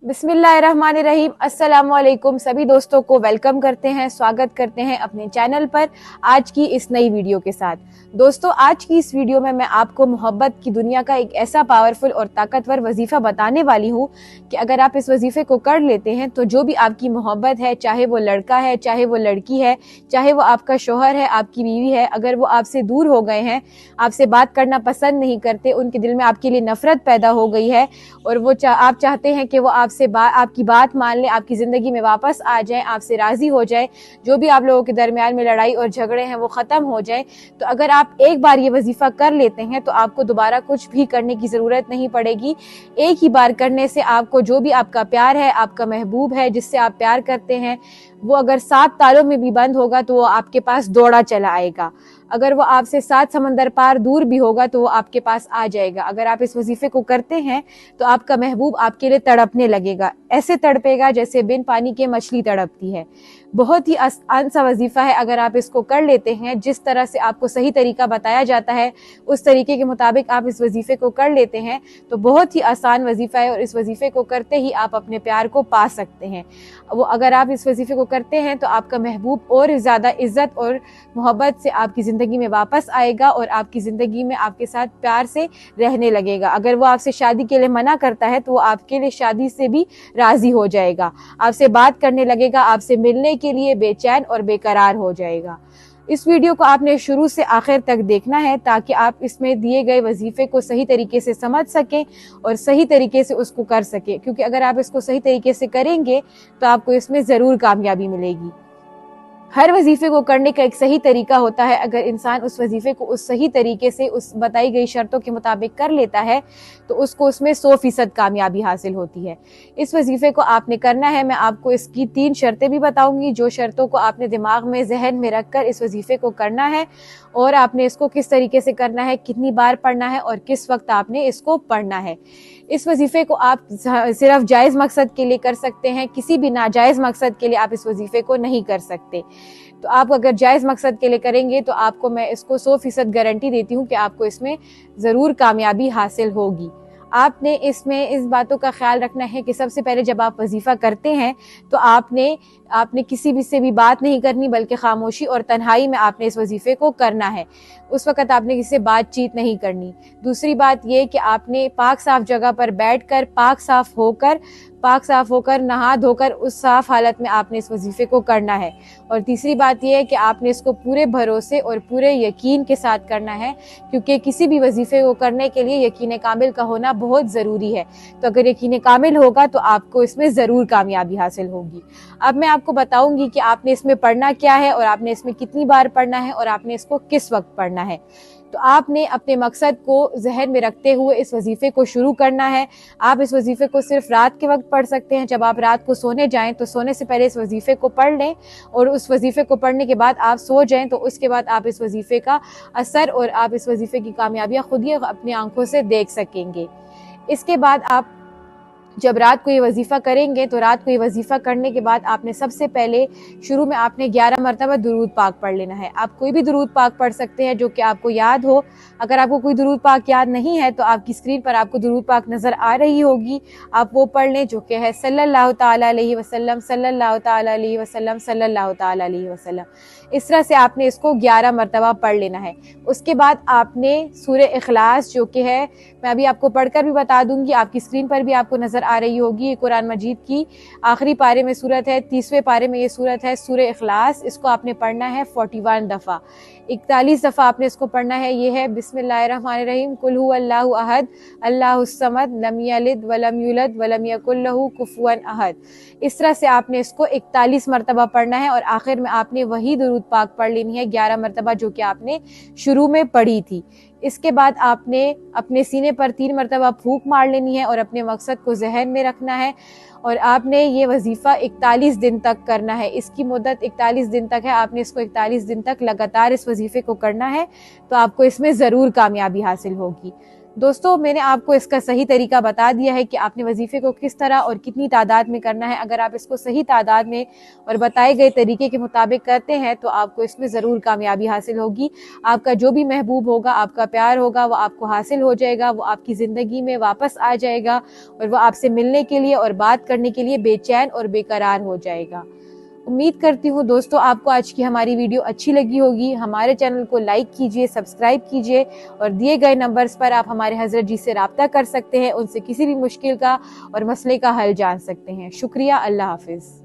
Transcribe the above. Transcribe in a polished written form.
बिस्मिल्लाहिर्रहमानिर्रहीम। अस्सलामुअलैकुम। सभी दोस्तों को वेलकम करते हैं, स्वागत करते हैं अपने चैनल पर आज की इस नई वीडियो के साथ। दोस्तों, आज की इस वीडियो में मैं आपको मोहब्बत की दुनिया का एक ऐसा पावरफुल और ताकतवर वजीफा बताने वाली हूँ कि अगर आप इस वजीफे को कर लेते हैं तो जो भी आपकी मोहब्बत है, चाहे वो लड़का है, चाहे वो लड़की है, चाहे वो आपका शोहर है, आपकी बीवी है, अगर वो आपसे दूर हो गए हैं, आपसे बात करना पसंद नहीं करते, उनके दिल में आपके लिए नफरत पैदा हो गई है और वो आप चाहते हैं कि वो आपकी बात मान ले, आपकी ज़िंदगी में वापस आ जाए, आपसे राज़ी हो जाए, जो भी आप लोगों के दरमियान में लड़ाई और झगड़े हैं वो ख़त्म हो जाए, तो अगर आप एक बार ये वजीफ़ा कर लेते हैं तो आपको दोबारा कुछ भी करने की ज़रूरत नहीं पड़ेगी। एक ही बार करने से आपको जो भी आपका प्यार है, आपका महबूब है, जिससे आप प्यार करते हैं, वो अगर 7 तालों में भी बंद होगा तो वो आपके पास दौड़ा चला आएगा। अगर वो आपसे 7 समंदर पार दूर भी होगा तो वो आपके पास आ जाएगा। अगर आप इस वजीफे को करते हैं तो आपका महबूब आपके लिए तड़पने लगेगा, ऐसे तड़पेगा जैसे बिन पानी के मछली तड़पती है। बहुत ही आसान सा वजीफा है। अगर आप इसको कर लेते हैं, जिस तरह से आपको सही तरीका बताया जाता है उस तरीके के मुताबिक आप इस वजीफे को कर लेते हैं तो बहुत ही आसान वजीफा है और इस वजीफे को करते ही आप अपने प्यार को पा सकते हैं। वो अगर आप इस वजीफे को करते हैं तो आपका महबूब और ज़्यादा इज्जत और मोहब्बत से आपकी ज़िंदगी में वापस आएगा और आपकी ज़िंदगी में आपके साथ प्यार से रहने लगेगा। अगर वो आपसे शादी के लिए मना करता है तो वो आपके लिए शादी से भी राज़ी हो जाएगा, आपसे बात करने लगेगा, आपसे मिलने के लिए बेचैन और बेकरार हो जाएगा। इस वीडियो को आपने शुरू से आखिर तक देखना है ताकि आप इसमें दिए गए वजीफे को सही तरीके से समझ सकें और सही तरीके से उसको कर सकें, क्योंकि अगर आप इसको सही तरीके से करेंगे तो आपको इसमें ज़रूर कामयाबी मिलेगी। हर वजीफे को करने का एक सही तरीका होता है। अगर इंसान उस वजीफे को उस सही तरीके से उस बताई गई शर्तों के मुताबिक कर लेता है तो उसको उसमें 100% कामयाबी हासिल होती है। इस वजीफे को आपने करना है। मैं आपको इसकी 3 शर्तें भी बताऊंगी, जो शर्तों को आपने दिमाग में, जहन में रखकर इस वजीफे को करना है और आपने इसको किस तरीके से करना है, कितनी बार पढ़ना है और किस वक्त आपने इसको पढ़ना है। इस वजीफे को आप सिर्फ जायज़ मकसद के लिए कर सकते हैं, किसी भी नाजायज़ मकसद के लिए आप इस वजीफे को नहीं कर सकते। तो आप अगर जायज़ मकसद के लिए करेंगे तो आपको मैं इसको 100% गारंटी देती हूँ कि आपको इसमें ज़रूर कामयाबी हासिल होगी। आपने इसमें इस बातों का ख्याल रखना है कि सबसे पहले जब आप वजीफ़ा करते हैं तो आपने किसी भी से भी बात नहीं करनी, बल्कि खामोशी और तन्हाई में आपने इस वजीफ़े को करना है। उस वक़्त आपने किसी से बातचीत नहीं करनी। दूसरी बात यह कि आपने पाक साफ़ जगह पर बैठकर पाक साफ़ होकर नहा धोकर उस साफ़ हालत में आपने इस वजीफ़े को करना है। और तीसरी बात यह है कि आपने इसको पूरे भरोसे और पूरे यकीन के साथ करना है, क्योंकि किसी भी वजीफ़े को करने के लिए यकीन कामिल का होना बहुत ज़रूरी है। तो अगर यकीन कामिल होगा तो आपको इसमें ज़रूर कामयाबी हासिल होगी। अब मैं आपको बताऊंगी कि आपने इसमें पढ़ना क्या है और आपने इसमें कितनी बार पढ़ना है और आपने इसको किस वक्त पढ़ना है। तो आपने अपने मकसद को जहन में रखते हुए इस वजीफे को शुरू करना है। आप इस वजीफे को सिर्फ रात के वक्त पढ़ सकते हैं। जब आप रात को सोने जाएं तो सोने से पहले इस वजीफे को पढ़ लें और उस वजीफे को पढ़ने के बाद आप सो जाएं, तो उसके बाद आप इस वजीफे का असर और आप इस वजीफे की कामयाबियां खुद ही अपनी आंखों से देख सकेंगे। इसके बाद आप जब रात को ये वजीफ़ा करेंगे तो रात को ये वजीफ़ा करने के बाद आपने सबसे पहले शुरू में आपने 11 मरतबा दुरूद पाक पढ़ लेना है। आप कोई भी दुरूद पाक पढ़ सकते हैं जो कि आपको याद हो। अगर आपको कोई दुरूद पाक याद नहीं है तो आपकी स्क्रीन पर आपको दुरूद पाक नज़र आ रही होगी, आप वो पढ़ लें, जो कि है सल्लल्लाहु ताला अलैहि वसल्लम, सल्लल्लाहु ताला अलैहि वसल्लम, सल्लल्लाहु ताला अलैहि वसल्लम। इस तरह से आपने इसको 11 मरतबा पढ़ लेना है। उसके बाद आपने सूरह इखलास, जो कि है, मैं अभी आपको पढ़कर भी बता दूंगी, आपकी स्क्रीन पर भी आपको नज़र आ रही होगी, ये कुरान मजीद की आखिरी पारे में सूरत है, 30वें पारे में ये सूरत है सूरह इखलास। इसको आपने पढ़ना है 41 दफ़ा, 41 दफ़ा आपने इसको पढ़ना है। ये है बिस्मिल्लाहिर्रहमानिर्रहीम, कुल हुवल्लाहु अहद, अल्लाहुस समद, लम यलिद वलम यूलद वलम यकुल लहू कुफुवन अहद। इस तरह से आपने इसको 41 मरतबा पढ़ना है और आखिर में आपने वही दुरूद पाक पढ़ लेनी है 11 मरतबा, जो कि आपने शुरू में पढ़ी थी। इसके बाद आपने अपने सीने पर 3 मरतबा फूंक मार लेनी है और अपने मकसद को जहन में रखना है और आपने ये वजीफ़ा 41 दिन तक करना है। इसकी मुद्दत 41 दिन तक है। आपने इसको 41 दिन तक लगातार इस वजीफ़े को करना है तो आपको इसमें ज़रूर कामयाबी हासिल होगी। दोस्तों, मैंने आपको इसका सही तरीका बता दिया है कि आपने वजीफे को किस तरह और कितनी तादाद में करना है। अगर आप इसको सही तादाद में और बताए गए तरीके के मुताबिक करते हैं तो आपको इसमें ज़रूर कामयाबी हासिल होगी। आपका जो भी महबूब होगा, आपका प्यार होगा, वो आपको हासिल हो जाएगा, वो आपकी ज़िंदगी में वापस आ जाएगा और वो आपसे मिलने के लिए और बात करने के लिए बेचैन और बेकरार हो जाएगा। उम्मीद करती हूँ दोस्तों आपको आज की हमारी वीडियो अच्छी लगी होगी। हमारे चैनल को लाइक कीजिए, सब्सक्राइब कीजिए और दिए गए नंबर्स पर आप हमारे हजरत जी से राब्ता कर सकते हैं। उनसे किसी भी मुश्किल का और मसले का हल जान सकते हैं। शुक्रिया। अल्लाह हाफिज।